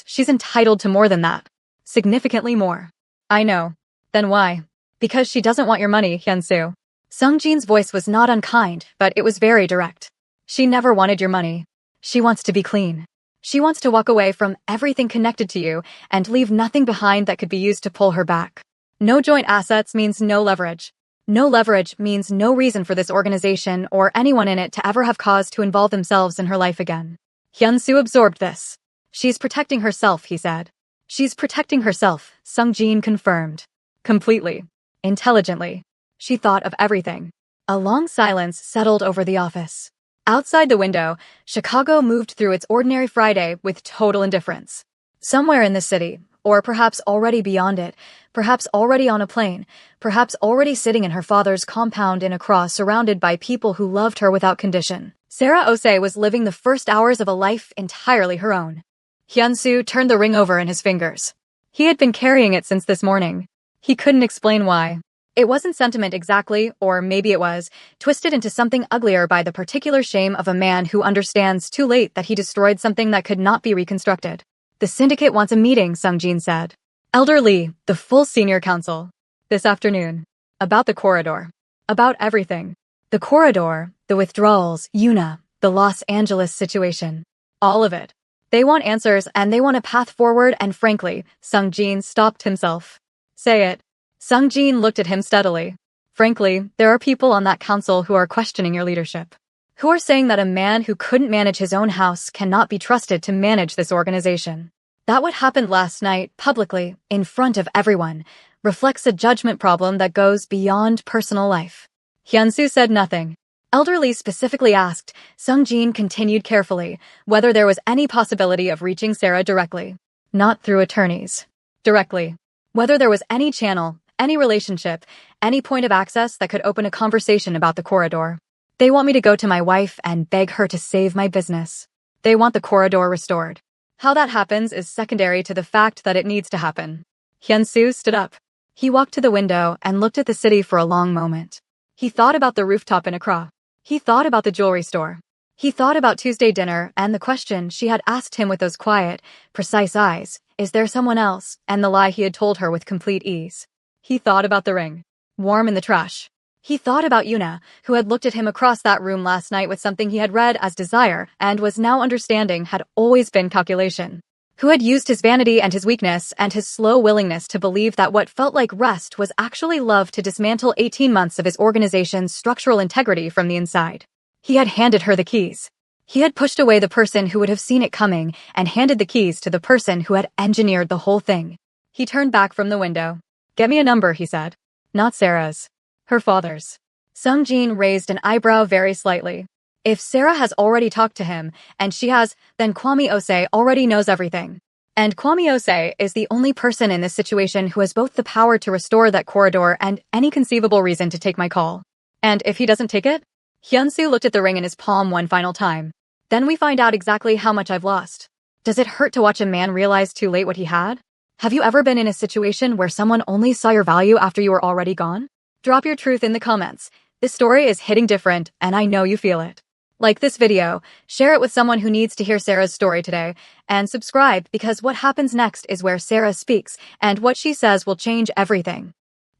She's entitled to more than that. Significantly more. I know. Then why? Because she doesn't want your money, Hyun-soo. Sung-jin's voice was not unkind, but it was very direct. She never wanted your money. She wants to be clean. She wants to walk away from everything connected to you and leave nothing behind that could be used to pull her back. No joint assets means no leverage. No leverage means no reason for this organization or anyone in it to ever have cause to involve themselves in her life again. Hyun-soo absorbed this. She's protecting herself, he said. She's protecting herself, Sung-jin confirmed. Completely. Intelligently. She thought of everything. A long silence settled over the office. Outside the window, Chicago moved through its ordinary Friday with total indifference. Somewhere in the city, or perhaps already beyond it, perhaps already on a plane, perhaps already sitting in her father's compound in Accra surrounded by people who loved her without condition, Sarah Osei was living the first hours of a life entirely her own. Hyun-soo turned the ring over in his fingers. He had been carrying it since this morning. He couldn't explain why. It wasn't sentiment exactly, or maybe it was, twisted into something uglier by the particular shame of a man who understands too late that he destroyed something that could not be reconstructed. The syndicate wants a meeting, Sung-jin said. Elder Lee, the full senior council. This afternoon. About the corridor. About everything. The corridor, the withdrawals, Yuna, the Los Angeles situation. All of it. They want answers and they want a path forward and frankly, Sung-jin stopped himself. Say it. Sung-jin looked at him steadily. Frankly, there are people on that council who are questioning your leadership. Who are saying that a man who couldn't manage his own house cannot be trusted to manage this organization. That what happened last night, publicly, in front of everyone, reflects a judgment problem that goes beyond personal life. Hyun-soo said nothing. Elder Lee specifically asked, Sung-jin continued carefully, whether there was any possibility of reaching Sarah directly. Not through attorneys. Directly. Whether there was any channel, any relationship, any point of access that could open a conversation about the corridor. They want me to go to my wife and beg her to save my business. They want the corridor restored. How that happens is secondary to the fact that it needs to happen. Hyun-soo stood up. He walked to the window and looked at the city for a long moment. He thought about the rooftop in Accra. He thought about the jewelry store. He thought about Tuesday dinner and the question she had asked him with those quiet, precise eyes, is there someone else, and the lie he had told her with complete ease. He thought about the ring. Warm in the trash. He thought about Yuna, who had looked at him across that room last night with something he had read as desire and was now understanding had always been calculation. Who had used his vanity and his weakness and his slow willingness to believe that what felt like rest was actually love to dismantle 18 months of his organization's structural integrity from the inside. He had handed her the keys. He had pushed away the person who would have seen it coming and handed the keys to the person who had engineered the whole thing. He turned back from the window. Get me a number, he said. Not Sarah's. Her father's. Sung-jin raised an eyebrow very slightly. If Sarah has already talked to him, and she has, then Kwame Osei already knows everything. And Kwame Osei is the only person in this situation who has both the power to restore that corridor and any conceivable reason to take my call. And if he doesn't take it? Hyun-soo looked at the ring in his palm one final time. Then we find out exactly how much I've lost. Does it hurt to watch a man realize too late what he had? Have you ever been in a situation where someone only saw your value after you were already gone? Drop your truth in the comments. This story is hitting different, and I know you feel it. Like this video, share it with someone who needs to hear Sarah's story today, and subscribe because what happens next is where Sarah speaks, and what she says will change everything.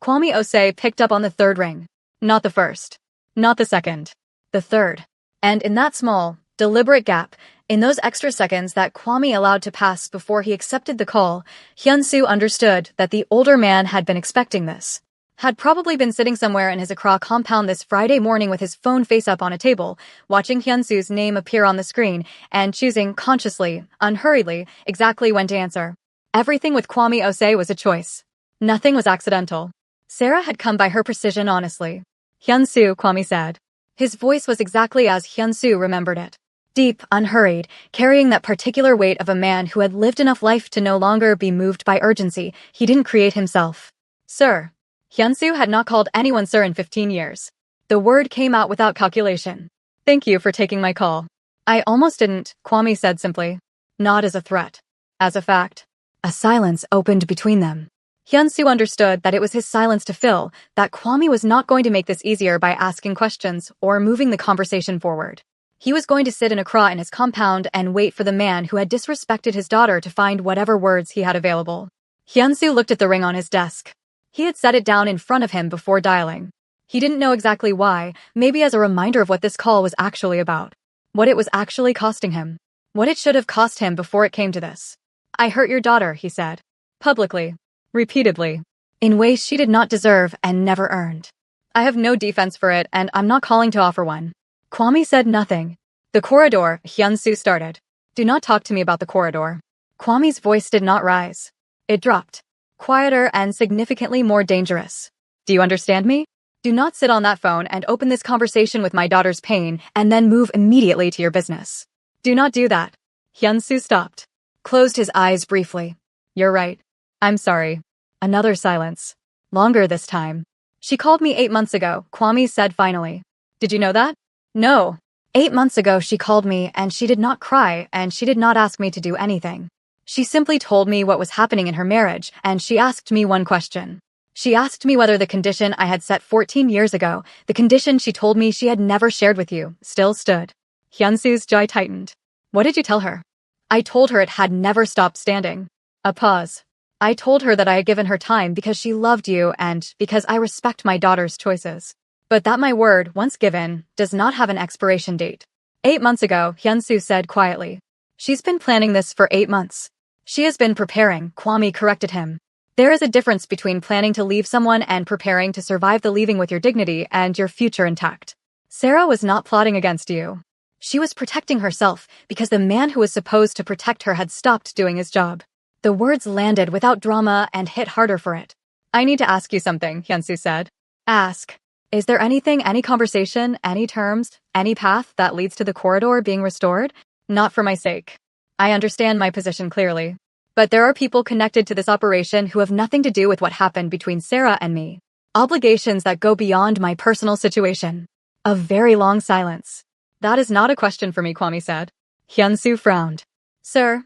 Kwame Osei picked up on the third ring. Not the first. Not the second. The third. And in that small, deliberate gap, in those extra seconds that Kwame allowed to pass before he accepted the call, Hyun-soo understood that the older man had been expecting this. Had probably been sitting somewhere in his Accra compound this Friday morning with his phone face up on a table, watching Hyun-soo's name appear on the screen, and choosing consciously, unhurriedly, exactly when to answer. Everything with Kwame Osei was a choice. Nothing was accidental. Sarah had come by her precision honestly. Hyun-soo, Kwame said. His voice was exactly as Hyun-soo remembered it. Deep, unhurried, carrying that particular weight of a man who had lived enough life to no longer be moved by urgency he didn't create himself. Sir. Hyun-soo had not called anyone sir in 15 years. The word came out without calculation. Thank you for taking my call. I almost didn't, Kwame said simply. Not as a threat. As a fact. A silence opened between them. Hyun-soo understood that it was his silence to fill, that Kwame was not going to make this easier by asking questions or moving the conversation forward. He was going to sit in Accra in his compound and wait for the man who had disrespected his daughter to find whatever words he had available. Hyun-soo looked at the ring on his desk. He had set it down in front of him before dialing. He didn't know exactly why, maybe as a reminder of what this call was actually about. What it was actually costing him. What it should have cost him before it came to this. I hurt your daughter, he said. Publicly. Repeatedly. In ways she did not deserve and never earned. I have no defense for it and I'm not calling to offer one. Kwame said nothing. The corridor, Hyun-soo started. Do not talk to me about the corridor. Kwame's voice did not rise. It dropped. Quieter and significantly more dangerous. Do you understand me? Do not sit on that phone and open this conversation with my daughter's pain and then move immediately to your business. Do not do that. Hyun-soo stopped. Closed his eyes briefly. You're right. I'm sorry. Another silence. Longer this time. She called me 8 months ago, Kwame said finally. Did you know that? No. 8 months ago she called me and she did not cry and she did not ask me to do anything. She simply told me what was happening in her marriage and she asked me one question. She asked me whether the condition I had set 14 years ago, the condition she told me she had never shared with you, still stood. Hyun-soo's jaw tightened. What did you tell her? I told her it had never stopped standing. A pause. I told her that I had given her time because she loved you and because I respect my daughter's choices. But that my word, once given, does not have an expiration date. 8 months ago, Hyun-soo said quietly. She's been planning this for 8 months. She has been preparing, Kwame corrected him. There is a difference between planning to leave someone and preparing to survive the leaving with your dignity and your future intact. Sarah was not plotting against you. She was protecting herself because the man who was supposed to protect her had stopped doing his job. The words landed without drama and hit harder for it. I need to ask you something, Hyun-soo said. Ask. Is there anything, any conversation, any terms, any path that leads to the corridor being restored? Not for my sake. I understand my position clearly. But there are people connected to this operation who have nothing to do with what happened between Sarah and me. Obligations that go beyond my personal situation. A very long silence. That is not a question for me, Kwame said. Hyun-soo frowned. Sir,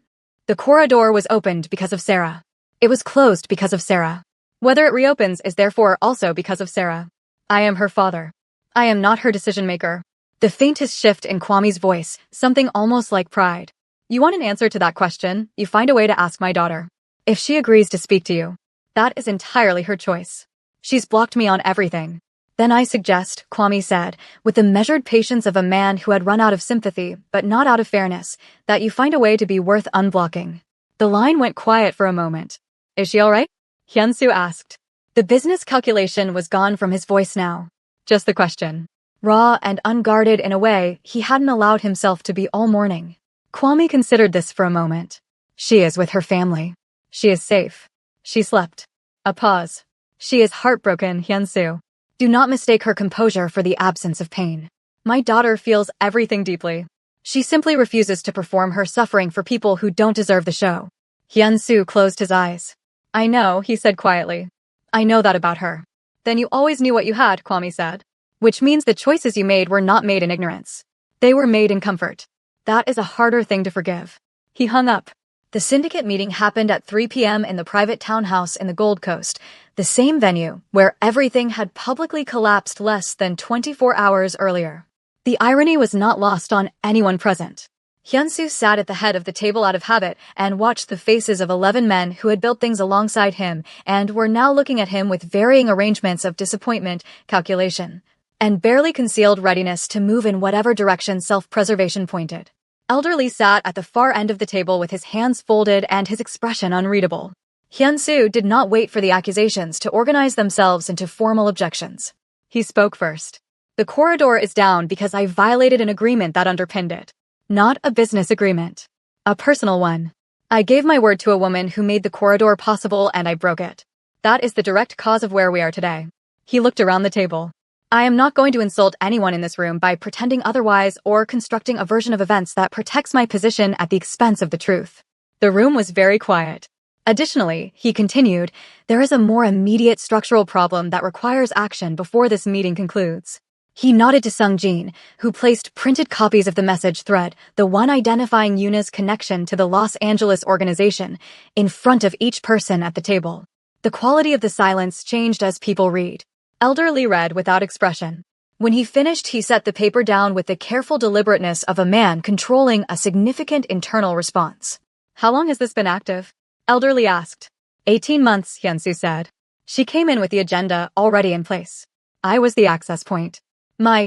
the corridor was opened because of Sarah. It was closed because of Sarah. Whether it reopens is therefore also because of Sarah. I am her father. I am not her decision-maker. The faintest shift in Kwame's voice, something almost like pride. You want an answer to that question, you find a way to ask my daughter. If she agrees to speak to you, that is entirely her choice. She's blocked me on everything. Then I suggest, Kwame said, with the measured patience of a man who had run out of sympathy, but not out of fairness, that you find a way to be worth unblocking. The line went quiet for a moment. Is she all right? Hyun-soo asked. The business calculation was gone from his voice now. Just the question. Raw and unguarded in a way he hadn't allowed himself to be all morning. Kwame considered this for a moment. She is with her family. She is safe. She slept. A pause. She is heartbroken, Hyun-soo. Do not mistake her composure for the absence of pain. My daughter feels everything deeply. She simply refuses to perform her suffering for people who don't deserve the show. Hyun-soo closed his eyes. I know, he said quietly. I know that about her. Then you always knew what you had, Kwame said. Which means the choices you made were not made in ignorance. They were made in comfort. That is a harder thing to forgive. He hung up. The syndicate meeting happened at 3 p.m. in the private townhouse in the Gold Coast, the same venue where everything had publicly collapsed less than 24 hours earlier. The irony was not lost on anyone present. Hyun-soo sat at the head of the table out of habit and watched the faces of 11 men who had built things alongside him and were now looking at him with varying arrangements of disappointment, calculation, and barely concealed readiness to move in whatever direction self-preservation pointed. Elder Lee sat at the far end of the table with his hands folded and his expression unreadable. Hyun-soo did not wait for the accusations to organize themselves into formal objections. He spoke first. The corridor is down because I violated an agreement that underpinned it. Not a business agreement. A personal one. I gave my word to a woman who made the corridor possible and I broke it. That is the direct cause of where we are today. He looked around the table. I am not going to insult anyone in this room by pretending otherwise or constructing a version of events that protects my position at the expense of the truth. The room was very quiet. Additionally, he continued, there is a more immediate structural problem that requires action before this meeting concludes. He nodded to Sung-jin, who placed printed copies of the message thread, the one identifying Yuna's connection to the Los Angeles organization, in front of each person at the table. The quality of the silence changed as people read. Elder Lee read without expression. When he finished, he set the paper down with the careful deliberateness of a man controlling a significant internal response. How long has this been active? Elder Lee asked. 18 months, Hyun-soo said. She came in with the agenda already in place. I was the access point.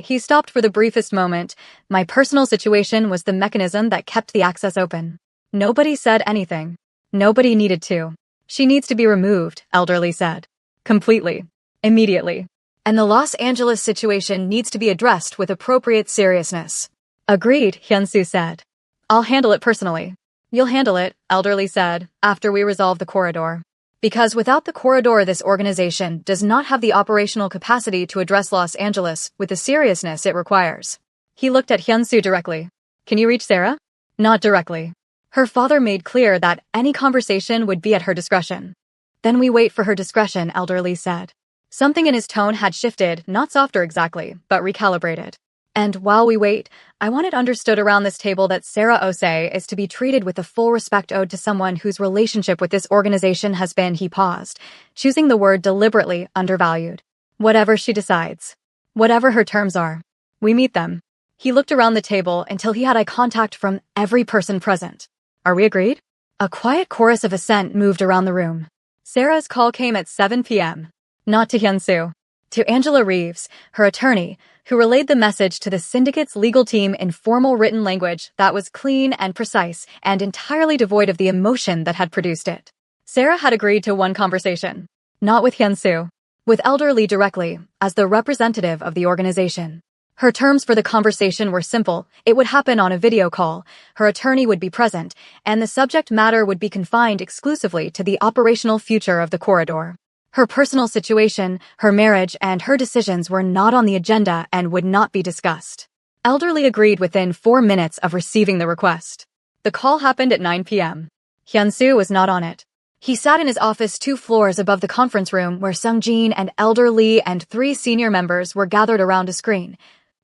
He stopped for the briefest moment. My personal situation was the mechanism that kept the access open. Nobody said anything. Nobody needed to. She needs to be removed, Elder Lee said. Completely. Immediately. And the Los Angeles situation needs to be addressed with appropriate seriousness. Agreed, Hyun-soo said. I'll handle it personally. You'll handle it, Elderly said, after we resolve the corridor. Because without the corridor, this organization does not have the operational capacity to address Los Angeles with the seriousness it requires. He looked at Hyun-soo directly. Can you reach Sarah? Not directly. Her father made clear that any conversation would be at her discretion. Then we wait for her discretion, Elderly said. Something in his tone had shifted, not softer exactly, but recalibrated. And while we wait, I want it understood around this table that Sarah Osei is to be treated with the full respect owed to someone whose relationship with this organization has been, he paused, choosing the word deliberately, undervalued. Whatever she decides. Whatever her terms are. We meet them. He looked around the table until he had eye contact from every person present. Are we agreed? A quiet chorus of assent moved around the room. Sarah's call came at 7 p.m. Not to Hyun-soo. To Angela Reeves, her attorney, who relayed the message to the syndicate's legal team in formal written language that was clean and precise and entirely devoid of the emotion that had produced it. Sarah had agreed to one conversation. Not with Hyun-soo. With Elderly directly, as the representative of the organization. Her terms for the conversation were simple. It would happen on a video call, her attorney would be present, and the subject matter would be confined exclusively to the operational future of the corridor. Her personal situation, her marriage, and her decisions were not on the agenda and would not be discussed. Elderly agreed within 4 minutes of receiving the request. The call happened at 9 p.m. Hyun-soo was not on it. He sat in his office 2 floors above the conference room where Sung-jin and Elderly and 3 senior members were gathered around a screen.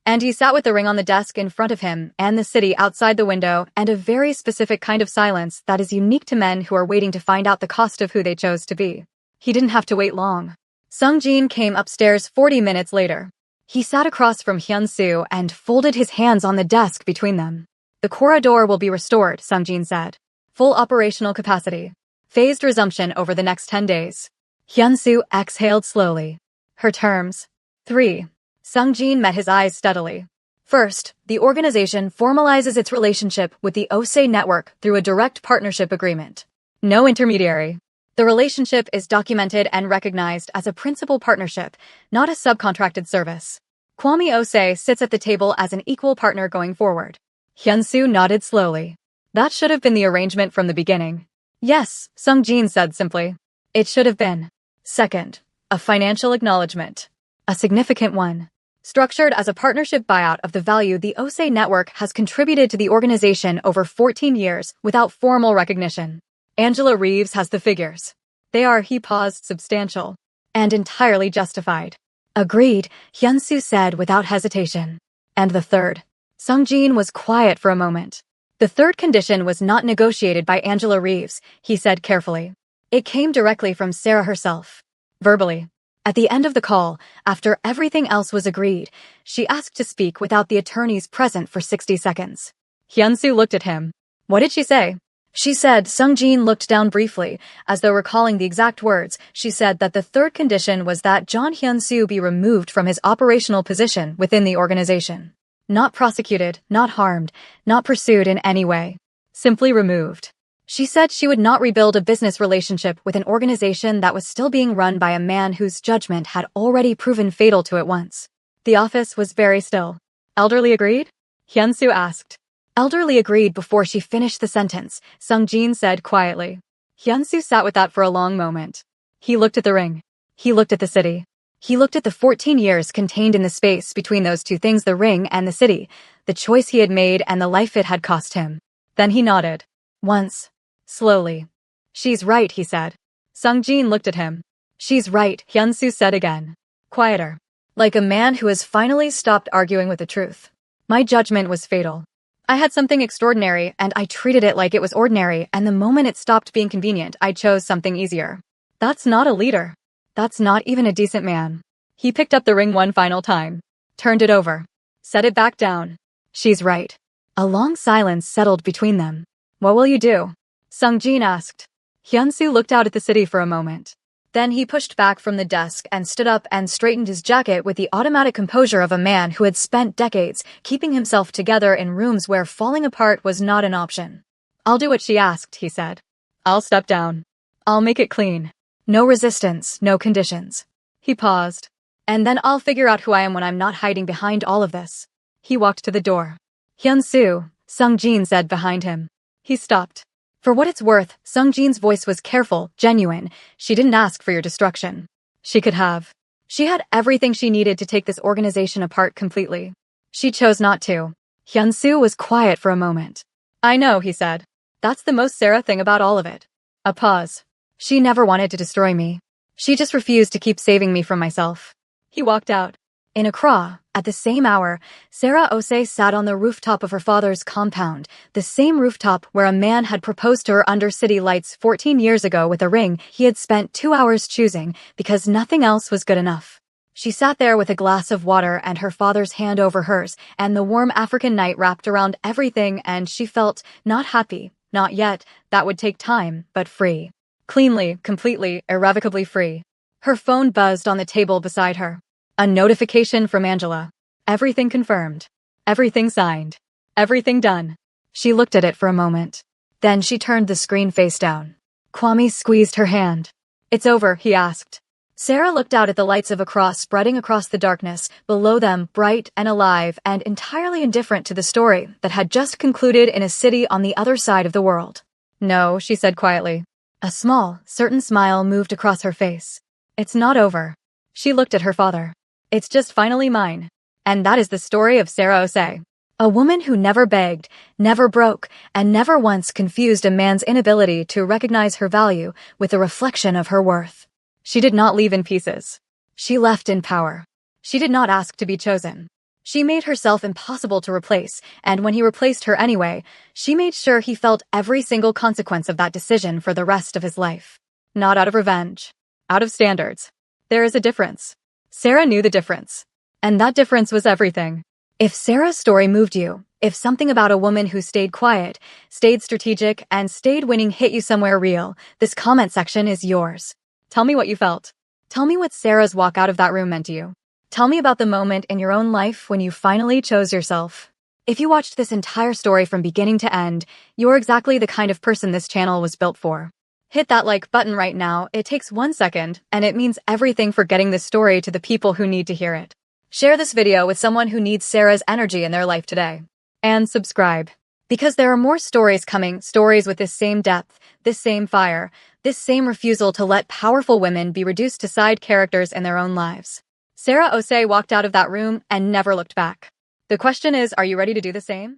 And he sat with the ring on the desk in front of him and the city outside the window and a very specific kind of silence that is unique to men who are waiting to find out the cost of who they chose to be. He didn't have to wait long. Sung-jin came upstairs 40 minutes later. He sat across from Hyun-soo and folded his hands on the desk between them. The corridor will be restored, Sung-jin said. Full operational capacity. Phased resumption over the next 10 days. Hyun-soo exhaled slowly. Her terms. 3. Sung-jin met his eyes steadily. First, the organization formalizes its relationship with the Osei network through a direct partnership agreement. No intermediary. The relationship is documented and recognized as a principal partnership, not a subcontracted service. Kwame Osei sits at the table as an equal partner going forward. Hyun-soo nodded slowly. That should have been the arrangement from the beginning. Yes, Sung-jin said simply. It should have been. Second, a financial acknowledgement. A significant one. Structured as a partnership buyout of the value the Osei network has contributed to the organization over 14 years without formal recognition. Angela Reeves has the figures. They are, he paused, substantial. And entirely justified. Agreed, Hyun-soo said without hesitation. And the third. Sung-jin was quiet for a moment. The third condition was not negotiated by Angela Reeves, he said carefully. It came directly from Sarah herself. Verbally. At the end of the call, after everything else was agreed, she asked to speak without the attorneys present for 60 seconds. Hyun-soo looked at him. What did she say? She said, Sung-jin looked down briefly, as though recalling the exact words. She said that the third condition was that John Hyun-soo be removed from his operational position within the organization. Not prosecuted, not harmed, not pursued in any way. Simply removed. She said she would not rebuild a business relationship with an organization that was still being run by a man whose judgment had already proven fatal to it once. The office was very still. Elderly agreed? Hyun-soo asked. Elderly agreed before she finished the sentence, Sung-jin said quietly. Hyun-soo sat with that for a long moment. He looked at the ring. He looked at the city. He looked at the 14 years contained in the space between those two things, the ring and the city, the choice he had made and the life it had cost him. Then he nodded. Once. Slowly. She's right, he said. Sung-jin looked at him. She's right, Hyun-soo said again. Quieter. Like a man who has finally stopped arguing with the truth. My judgment was fatal. I had something extraordinary, and I treated it like it was ordinary, and the moment it stopped being convenient, I chose something easier. That's not a leader. That's not even a decent man. He picked up the ring one final time. Turned it over. Set it back down. She's right. A long silence settled between them. What will you do? Sung-jin asked. Hyun-soo looked out at the city for a moment. Then he pushed back from the desk and stood up and straightened his jacket with the automatic composure of a man who had spent decades keeping himself together in rooms where falling apart was not an option. I'll do what she asked, he said. I'll step down. I'll make it clean. No resistance, no conditions. He paused. And then I'll figure out who I am when I'm not hiding behind all of this. He walked to the door. Hyun-soo, Sung-jin said behind him. He stopped. For what it's worth, Sung-jin's voice was careful, genuine. She didn't ask for your destruction. She could have. She had everything she needed to take this organization apart completely. She chose not to. Hyun-soo was quiet for a moment. I know, he said. That's the most Sarah thing about all of it. A pause. She never wanted to destroy me. She just refused to keep saving me from myself. He walked out. In Accra, at the same hour, Sarah Osei sat on the rooftop of her father's compound, the same rooftop where a man had proposed to her under city lights 14 years ago with a ring he had spent 2 hours choosing because nothing else was good enough. She sat there with a glass of water and her father's hand over hers, and the warm African night wrapped around everything, and she felt not happy, not yet, that would take time, but free. Cleanly, completely, irrevocably free. Her phone buzzed on the table beside her. A notification from Angela. Everything confirmed. Everything signed. Everything done. She looked at it for a moment. Then she turned the screen face down. Kwame squeezed her hand. It's over, he asked. Sarah looked out at the lights of Accra spreading across the darkness, below them bright and alive and entirely indifferent to the story that had just concluded in a city on the other side of the world. No, she said quietly. A small, certain smile moved across her face. It's not over. She looked at her father. It's just finally mine. And that is the story of Sarah Osei. A woman who never begged, never broke, and never once confused a man's inability to recognize her value with a reflection of her worth. She did not leave in pieces. She left in power. She did not ask to be chosen. She made herself impossible to replace, and when he replaced her anyway, she made sure he felt every single consequence of that decision for the rest of his life. Not out of revenge. Out of standards. There is a difference. Sarah knew the difference. And that difference was everything. If Sarah's story moved you, if something about a woman who stayed quiet, stayed strategic, and stayed winning hit you somewhere real, this comment section is yours. Tell me what you felt. Tell me what Sarah's walk out of that room meant to you. Tell me about the moment in your own life when you finally chose yourself. If you watched this entire story from beginning to end, you're exactly the kind of person this channel was built for. Hit that like button right now. It takes 1 second, and it means everything for getting this story to the people who need to hear it. Share this video with someone who needs Sarah's energy in their life today. And subscribe. Because there are more stories coming, stories with this same depth, this same fire, this same refusal to let powerful women be reduced to side characters in their own lives. Sarah Osei walked out of that room and never looked back. The question is, are you ready to do the same?